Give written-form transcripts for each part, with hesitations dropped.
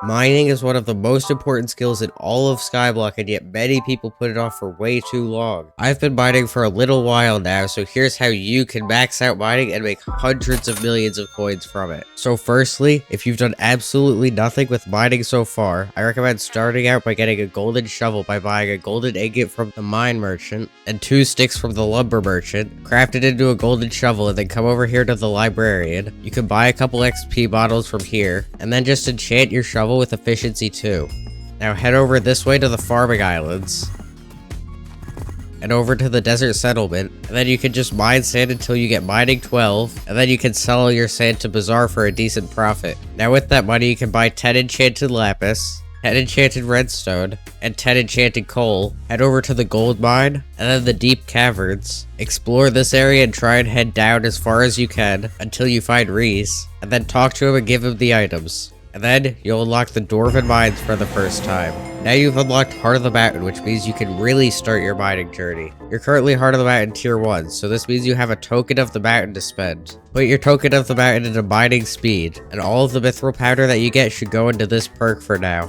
Mining is one of the most important skills in all of Skyblock, and yet many people put it off for way too long. I've been mining for a little while now, so here's how you can max out mining and make hundreds of millions of coins from it. So firstly, if you've done absolutely nothing with mining so far, I recommend starting out by getting a golden shovel by buying a golden ingot from the mine merchant and 2 sticks from the lumber merchant, craft it into a golden shovel, and then come over here to the librarian. You can buy a couple XP bottles from here, and then just enchant your shovel with efficiency 2. Now head over this way to the farming islands and over to the desert settlement, and then you can just mine sand until you get mining 12, and then you can sell your sand to Bazaar for a decent profit. Now with that money you can buy 10 enchanted lapis, 10 enchanted redstone, and 10 enchanted coal. Head over to the gold mine, and then the deep caverns. Explore this area and try and head down as far as you can until you find Reese, and then talk to him and give him the items. And then, you'll unlock the Dwarven Mines for the first time. Now you've unlocked Heart of the Mountain, which means you can really start your mining journey. You're currently Heart of the Mountain Tier 1, so this means you have a token of the mountain to spend. Put your token of the mountain into mining speed, and all of the mithril powder that you get should go into this perk for now.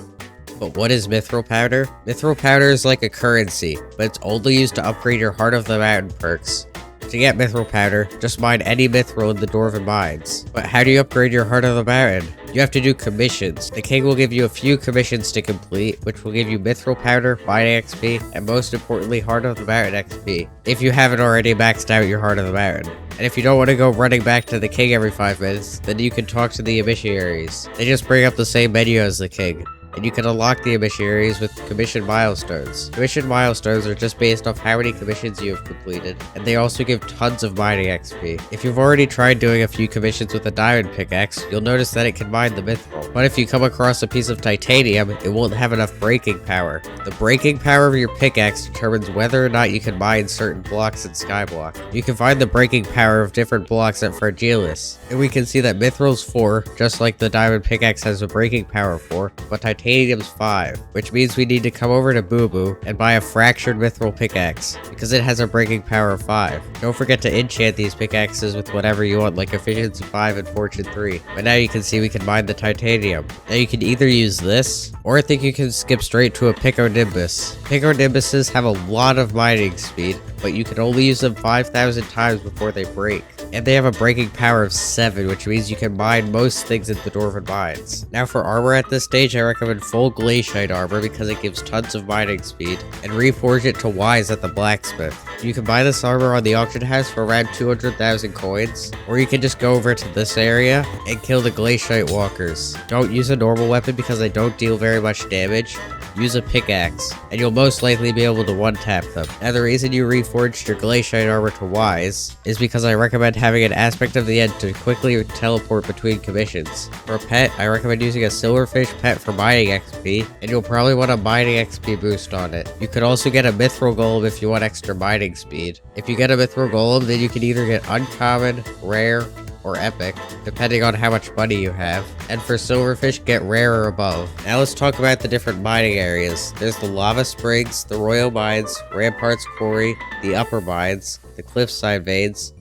But what is mithril powder? Mithril powder is like a currency, but it's only used to upgrade your Heart of the Mountain perks. To get mithril powder, just mine any mithril in the Dwarven Mines. But how do you upgrade your Heart of the Mountain? You have to do commissions. The king will give you a few commissions to complete, which will give you mithril powder, mining XP, and most importantly, Heart of the Mountain XP, if you haven't already maxed out your Heart of the Mountain. And if you don't want to go running back to the king every 5 minutes, then you can talk to the emissaries. They just bring up the same menu as the king, and you can unlock the emissaries with commission milestones. Commission milestones are just based off how many commissions you have completed, and they also give tons of mining XP. If you've already tried doing a few commissions with a diamond pickaxe, you'll notice that it can mine the mithril. But if you come across a piece of titanium, it won't have enough breaking power. The breaking power of your pickaxe determines whether or not you can mine certain blocks in Skyblock. You can find the breaking power of different blocks at Fragilis, and we can see that mithril's 4, just like the diamond pickaxe has a breaking power of 4, but titanium's 5, which means we need to come over to Boo Boo and buy a fractured mithril pickaxe, because it has a breaking power of 5. Don't forget to enchant these pickaxes with whatever you want, like efficiency 5 and fortune 3. But now you can see we can mine the titanium. Now you can either use this, or I think you can skip straight to a Picodnimbus. Picodnimbuses have a lot of mining speed, but you can only use them 5,000 times before they break. And they have a breaking power of 7, which means you can mine most things in the Dwarven Mines. Now for armor at this stage, I recommend full Glacite armor because it gives tons of mining speed, and reforge it to Wise at the blacksmith. You can buy this armor on the auction house for around 200,000 coins, or you can just go over to this area and kill the Glacite walkers. Don't use a normal weapon because they don't deal very much damage. Use a pickaxe, and you'll most likely be able to one-tap them. Now the reason you reforged your Glacite armor to Wise is because I recommend having an aspect of the end to quickly teleport between commissions. For a pet, I recommend using a silverfish pet for mining XP, and you'll probably want a mining XP boost on it. You could also get a mithril golem if you want extra mining speed. If you get a mithril golem, then you can either get uncommon, rare, or epic, depending on how much money you have. And for silverfish, get rare or above. Now let's talk about the different mining areas. There's the lava springs, the royal mines, Ramparts Quarry, the upper mines, the Cliffside veins,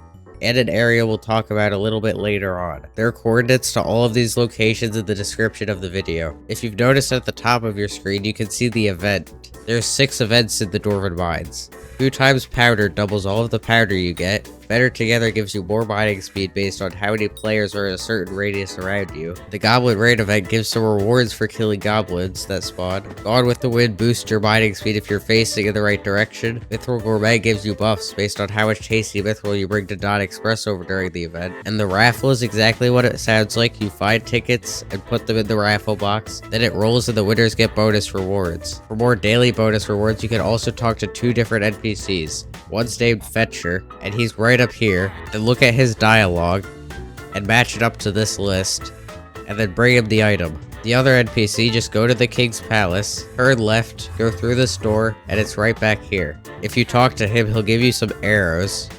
and an area we'll talk about a little bit later on. There are coordinates to all of these locations in the description of the video. If you've noticed at the top of your screen, you can see the event. There's 6 events in the Dwarven Mines. 2 times powder doubles all of the powder you get. Better Together gives you more mining speed based on how many players are in a certain radius around you. The Goblin Raid event gives some rewards for killing goblins that spawn. Gone with the Wind boosts your mining speed if you're facing in the right direction. Mithril Gourmet gives you buffs based on how much tasty mithril you bring to Don Express over during the event. And the raffle is exactly what it sounds like. You find tickets and put them in the raffle box. Then it rolls and the winners get bonus rewards. For more daily bonus rewards, you can also talk to 2 different NPCs. One's named Fetcher, and he's right up here. Then look at his dialogue and match it up to this list, and then bring him the item. The other NPC, just go to the king's palace, turn left, go through this door, and it's right back here. If you talk to him, he'll give you some arrows.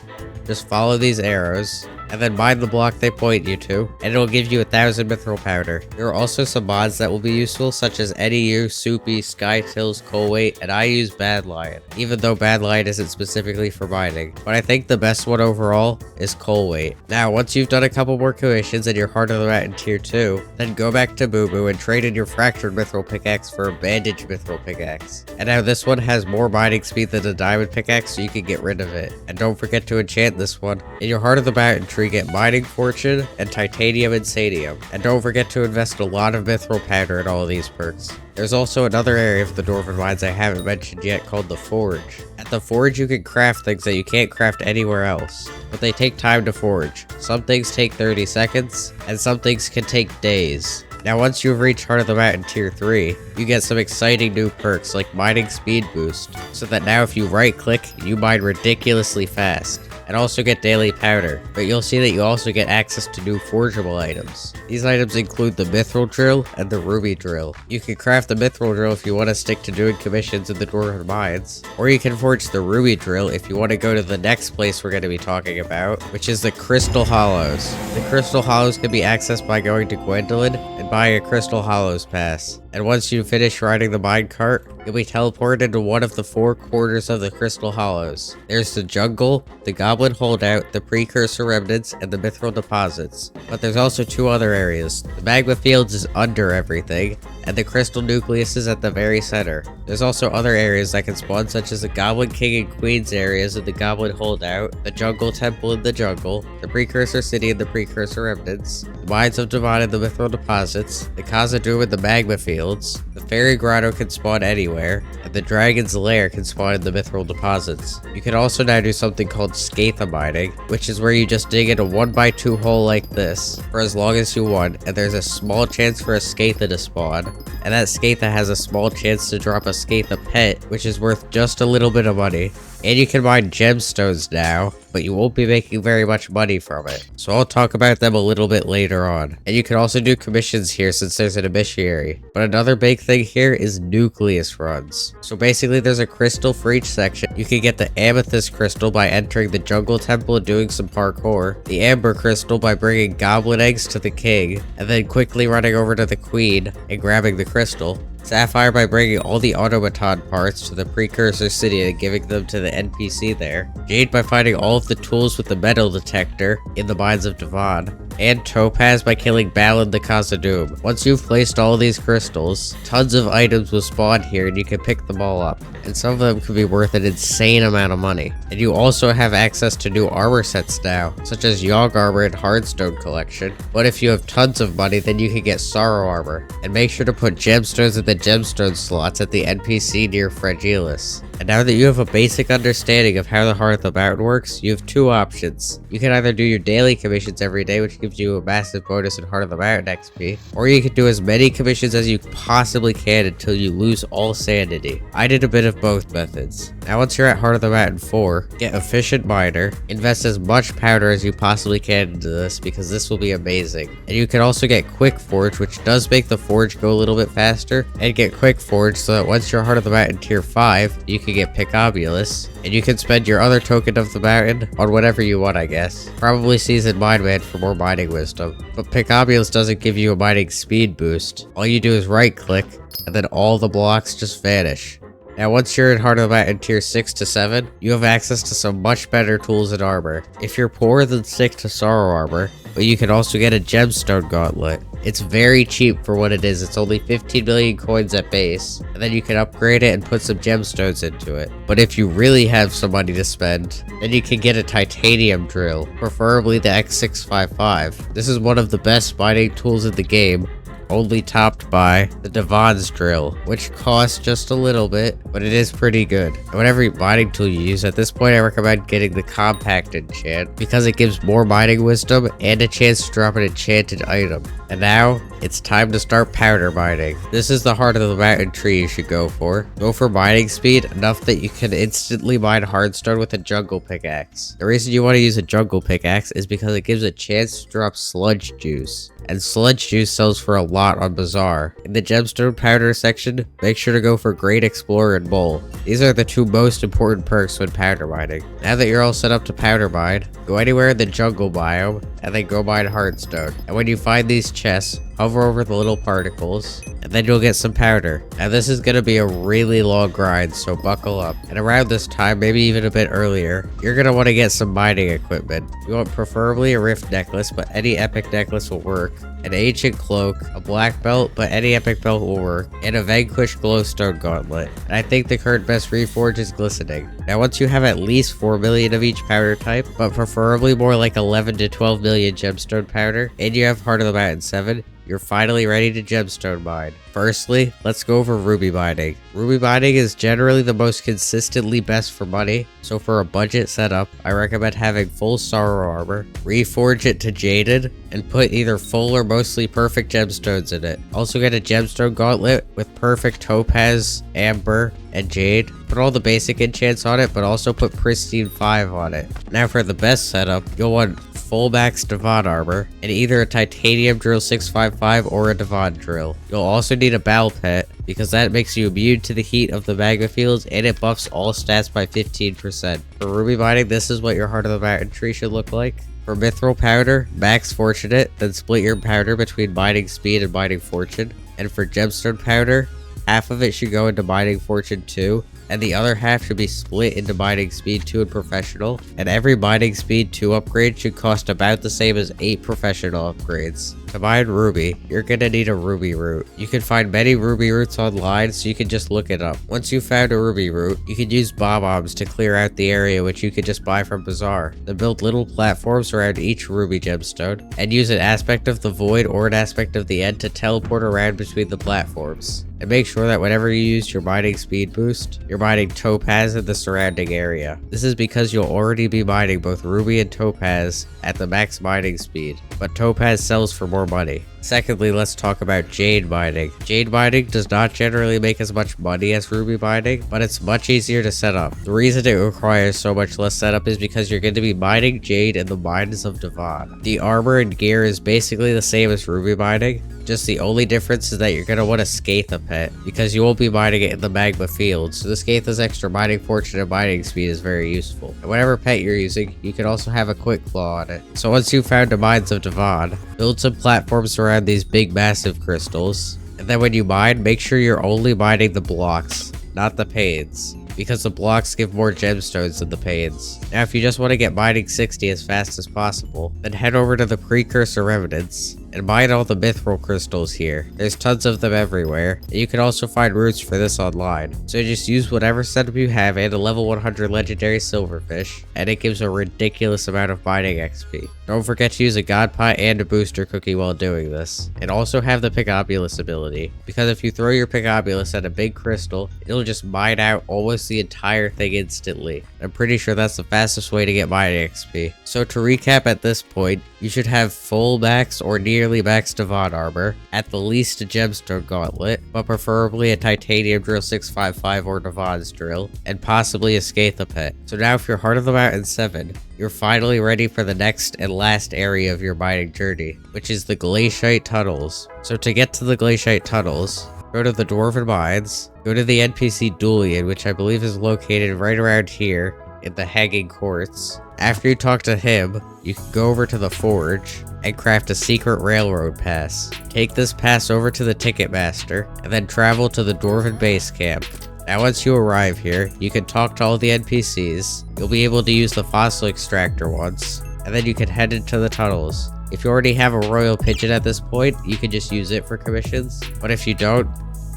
Just follow these arrows, and and then mine the block they point you to, and it'll give you 1,000 mithril powder. There are also some mods that will be useful, such as NEU, Soupy, Skytills, Coalweight, and I use Bad Lion, even though Bad Lion isn't specifically for mining. But I think the best one overall is Coalweight. Now, once you've done a couple more commissions and you're Heart of the Rat in tier 2, then go back to Moo Moo and trade in your Fractured Mithril Pickaxe for a Bandaged Mithril Pickaxe. And now this one has more mining speed than the Diamond Pickaxe, so you can get rid of it. And don't forget to enchant this one. In your Heart of the Mountain tree, get Mining Fortune and Titanium Insanium. And don't forget to invest a lot of Mithril Powder in all of these perks. There's also another area of the Dwarven Mines I haven't mentioned yet called the Forge. At the Forge you can craft things that you can't craft anywhere else, but they take time to forge. Some things take 30 seconds, and some things can take days. Now once you've reached Heart of the Mountain tier 3, you get some exciting new perks like Mining Speed Boost, so that now if you right click, you mine ridiculously fast. And also get daily powder, but you'll see that you also get access to new forgeable items. These items include the Mithril Drill and the Ruby Drill. You can craft the Mithril Drill if you want to stick to doing commissions in the Dwarven Mines, or you can forge the Ruby Drill if you want to go to the next place we're going to be talking about, which is the Crystal Hollows. The Crystal Hollows can be accessed by going to Gwendolyn and buying a Crystal Hollows pass. And once you finish riding the minecart, you'll be teleported into one of the 4 quarters of the Crystal Hollows. There's the jungle, the Goblin Holdout, the Precursor Remnants, and the Mithril Deposits. But there's also 2 other areas. The Magma Fields is under everything, and the Crystal Nucleus is at the very center. There's also other areas that can spawn, such as the Goblin King and Queen's areas of the Goblin Holdout, the Jungle Temple in the jungle, the Precursor City and the Precursor Remnants, the Mines of Divine and the Mithril Deposits, the Khazad-dûm and the Magma Fields, the Fairy Grotto can spawn anywhere, and the Dragon's Lair can spawn in the Mithril Deposits. You can also now do something called Skatha Mining, which is where you just dig in a 1x2 hole like this for as long as you want, and there's a small chance for a Skatha to spawn, and that Skatha has a small chance to drop a Skatha pet, which is worth just a little bit of money. And you can mine gemstones now, but you won't be making very much money from it. So I'll talk about them a little bit later on. And you can also do commissions here since there's an initiary. But another big thing here is nucleus runs. So basically there's a crystal for each section. You can get the amethyst crystal by entering the jungle temple and doing some parkour, the amber crystal by bringing goblin eggs to the king, and then quickly running over to the queen and grabbing the crystal. Sapphire by bringing all the automaton parts to the Precursor City and giving them to the NPC there. Jade by finding all of the tools with the metal detector in the Mines of Devon. And Topaz by killing Balin the Khazad-dûm. Once you've placed all these crystals, tons of items will spawn here and you can pick them all up. And some of them could be worth an insane amount of money. And you also have access to new armor sets now, such as Yogg Armor and Hardstone Collection. But if you have tons of money, then you can get Sorrow Armor. And make sure to put gemstones in the gemstone slots at the NPC near Fragilis. And now that you have a basic understanding of how the Heart of the Mountain works, you have 2 options. You can either do your daily commissions every day, which gives you a massive bonus in Heart of the Mountain XP, or you can do as many commissions as you possibly can until you lose all sanity. I did a bit of both methods. Now once you're at Heart of the Mountain 4, get Efficient Miner, invest as much powder as you possibly can into this because this will be amazing. And you can also get Quick Forge, which does make the forge go a little bit faster, and get Quick Forge so that once you're Heart of the Mountain tier 5, you can get Picobulus, and you can spend your other token of the mountain on whatever you want, I guess. Probably Seasoned Mineman for more mining wisdom, but Picobulus doesn't give you a mining speed boost. All you do is right click, and then all the blocks just vanish. Now once you're in Heart of the Mountain tier 6 to 7, you have access to some much better tools and armor. If you're poor, then stick to Sorrow Armor, but you can also get a Gemstone Gauntlet. It's very cheap for what it is. It's only 15 million coins at base, and then you can upgrade it and put some gemstones into it. But if you really have some money to spend, then you can get a titanium drill, preferably the X655. This is one of the best mining tools in the game, only topped by the Devon's drill, which costs just a little bit, but it is pretty good. And whatever mining tool you use, at this point I recommend getting the compact enchant because it gives more mining wisdom and a chance to drop an enchanted item. And now it's time to start powder mining. This is the heart of the mountain tree you should go for. Go for mining speed, enough that you can instantly mine hardstone with a jungle pickaxe. The reason you want to use a jungle pickaxe is because it gives a chance to drop sludge juice. And sludge juice sells for a lot on Bazaar. In the gemstone powder section, make sure to go for Great Explorer and Bowl. These are the two most important perks when powder mining. Now that you're all set up to powder mine, go anywhere in the jungle biome, and then go mine hardstone. And when you find these chests, hover over the little particles, and then you'll get some powder. Now this is going to be a really long grind, so buckle up. And around this time, maybe even a bit earlier, you're going to want to get some mining equipment. You want preferably a rift necklace, but any epic necklace will work. An ancient cloak, a black belt, but any epic belt will work, and a vanquished glowstone gauntlet. And I think the current best reforge is glistening. Now once you have at least 4 million of each powder type, but preferably more like 11 to 12 million gemstone powder, and you have Heart of the Mountain 7, you're finally ready to gemstone mine. Firstly, let's go over ruby mining. Ruby mining is generally the most consistently best for money, so for a budget setup, I recommend having full sorrow armor, reforge it to jaded, and put either full or mostly perfect gemstones in it. Also get a gemstone gauntlet with perfect topaz, amber, and jade. Put all the basic enchants on it, but also put pristine 5 on it. Now for the best setup, you'll want full max Divan armor, and either a titanium drill 655 or a Divan drill. You'll also need a battle pet, because that makes you immune to the heat of the magma fields, and it buffs all stats by 15%. For ruby mining, this is what your Heart of the Mountain tree should look like. For mithril powder, max fortunate, then split your powder between mining speed and mining fortune. And for gemstone powder, half of it should go into mining fortune 2, and the other half should be split into mining speed 2 and professional. And every mining speed 2 upgrade should cost about the same as 8 professional upgrades. To mine ruby, you're gonna need a ruby root. You can find many ruby roots online, so you can just look it up. Once you've found a ruby root, you can use bob-ombs to clear out the area, which you could just buy from Bazaar. Then build little platforms around each ruby gemstone, and use an aspect of the void or an aspect of the end to teleport around between the platforms. And make sure that whenever you use your mining speed boost, you're mining topaz in the surrounding area. This is because you'll already be mining both ruby and topaz at the max mining speed, but topaz sells for more money. Secondly, let's talk about jade mining. Jade mining does not generally make as much money as ruby mining, but it's much easier to set up. The reason it requires so much less setup is because you're going to be mining jade in the mines of Divan. The armor and gear is basically the same as ruby mining, just the only difference is that you're going to want a Skatha pet, because you won't be mining it in the magma field, so the Skatha's extra mining fortune and mining speed is very useful. And whatever pet you're using, you can also have a quick claw on it. So once you've found the mines of Divan, build some platforms around these big massive crystals, and then when you mine, make sure you're only mining the blocks, not the panes, because the blocks give more gemstones than the panes. Now if you just want to get mining 60 as fast as possible, then head over to the precursor remnants and mine all the mithril crystals here. There's tons of them everywhere, and you can also find roots for this online. So just use whatever setup you have and a level 100 legendary silverfish, and it gives a ridiculous amount of mining XP. Don't forget to use a god pot and a booster cookie while doing this. And also have the Picobulus ability, because if you throw your Picobulus at a big crystal, it'll just mine out almost the entire thing instantly. I'm pretty sure that's the fastest way to get mining XP. So to recap at this point, you should have full max or nearly max Divan armor, at the least a gemstone gauntlet, but preferably a titanium drill 655 or Divan's drill, and possibly a Skatha pet. So now if you're Heart of the Mountain 7, you're finally ready for the next and last area of your mining journey, which is the Glacite Tunnels. So to get to the Glacite Tunnels, go to the Dwarven Mines, go to the NPC Dulian, which I believe is located right around here in the Hanging Courts. After you talk to him, you can go over to the Forge and craft a secret railroad pass. Take this pass over to the Ticketmaster, and then travel to the Dwarven base camp. Now once you arrive here, you can talk to all the NPCs, you'll be able to use the fossil extractor once, and then you can head into the tunnels. If you already have a royal pigeon at this point, you can just use it for commissions, but if you don't,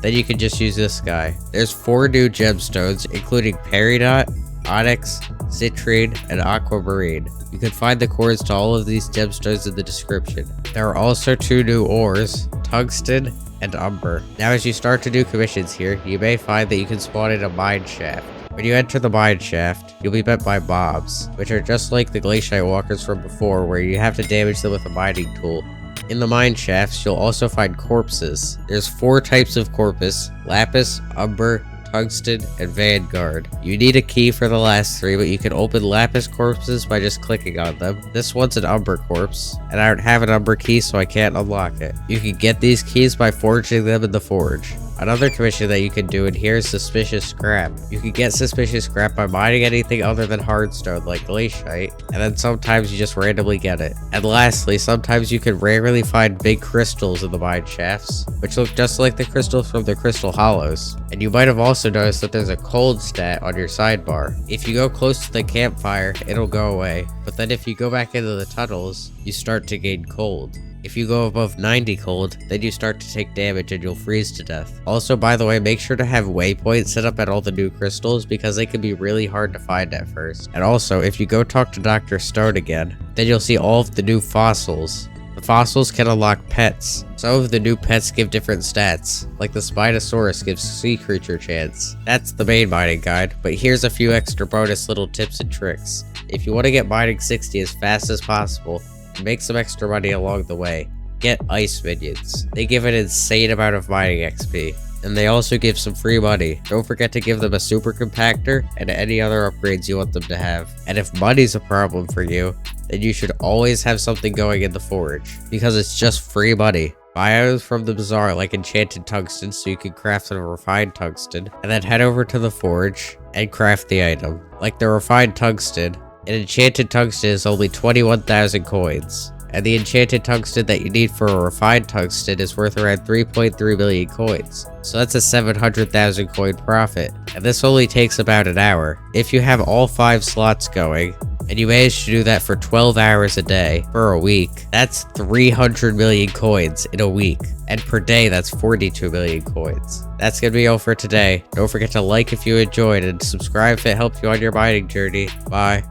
then you can just use this guy. There's 4 new gemstones, including Peridot, Onyx, Citrine, and Aquamarine. You can find the coords to all of these gemstones in the description. There are also 2 new ores, tungsten and umber. Now as you start to do commissions here, you may find that you can spawn in a mine shaft. When you enter the mine shaft, you'll be met by mobs, which are just like the Glacite walkers from before, where you have to damage them with a mining tool. In the mine shafts, you'll also find corpses. There's 4 types of corpus: lapis, umber, tungsten, and vanguard. You need a key for the last 3, but you can open lapis corpses by just clicking on them. This one's an umber corpse, and I don't have an umber key, so I can't unlock it. You can get these keys by forging them in the forge. Another commission that you can do in here is suspicious scrap. You can get suspicious scrap by mining anything other than hardstone like glaciate, and then sometimes you just randomly get it. And lastly, sometimes you can rarely find big crystals in the mine shafts, which look just like the crystals from the crystal hollows. And you might have also noticed that there's a cold stat on your sidebar. If you go close to the campfire, it'll go away, but then if you go back into the tunnels, you start to gain cold. If you go above 90 cold, then you start to take damage and you'll freeze to death. Also, by the way, make sure to have waypoints set up at all the new crystals because they can be really hard to find at first. And also, if you go talk to Dr. Stone again, then you'll see all of the new fossils. The fossils can unlock pets. Some of the new pets give different stats, like the Spinosaurus gives sea creature chance. That's the main mining guide, but here's a few extra bonus little tips and tricks. If you want to get mining 60 as fast as possible, make some extra money along the way, get ice minions. They give an insane amount of mining XP, and they also give some free money. Don't forget to give them a super compactor and any other upgrades you want them to have. And if money's a problem for you, then you should always have something going in the forge, because it's just free money. Buy items from the bazaar like enchanted tungsten so you can craft a refined tungsten, and then head over to the forge and craft the item. Like the refined tungsten, an enchanted tungsten is only 21,000 coins, and the enchanted tungsten that you need for a refined tungsten is worth around 3.3 million coins, so that's a 700,000 coin profit, and this only takes about an hour. If you have all 5 slots going, and you manage to do that for 12 hours a day for a week, that's 300 million coins in a week. And per day, that's 42 million coins. That's gonna be all for today. Don't forget to like if you enjoyed and subscribe if it helped you on your mining journey. Bye.